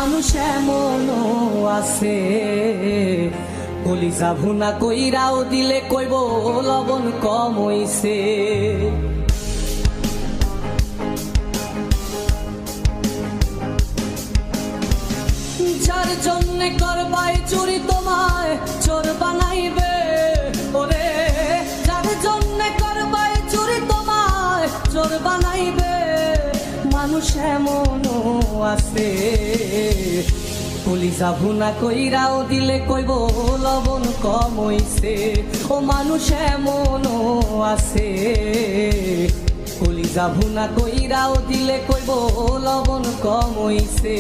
মানুষ এমনও আছে কলিজা ভুনা কইরাও দিলে কইব লবণ কম হইছে। যার জন্যে করবাই চুরি তোমায় চোর বানাইবে, ওরে যার জন্যে করবাই চুরি তোমায় চোর বানাইবে। মানুষ এমনও আছে কলিজা ভুনা কইরাও দিলে কইব লবণ কম হইছে। ও মানুষ এমনও আছে কলিজা ভুনা কইরাও দিলে কইব লবণ কম হইছে।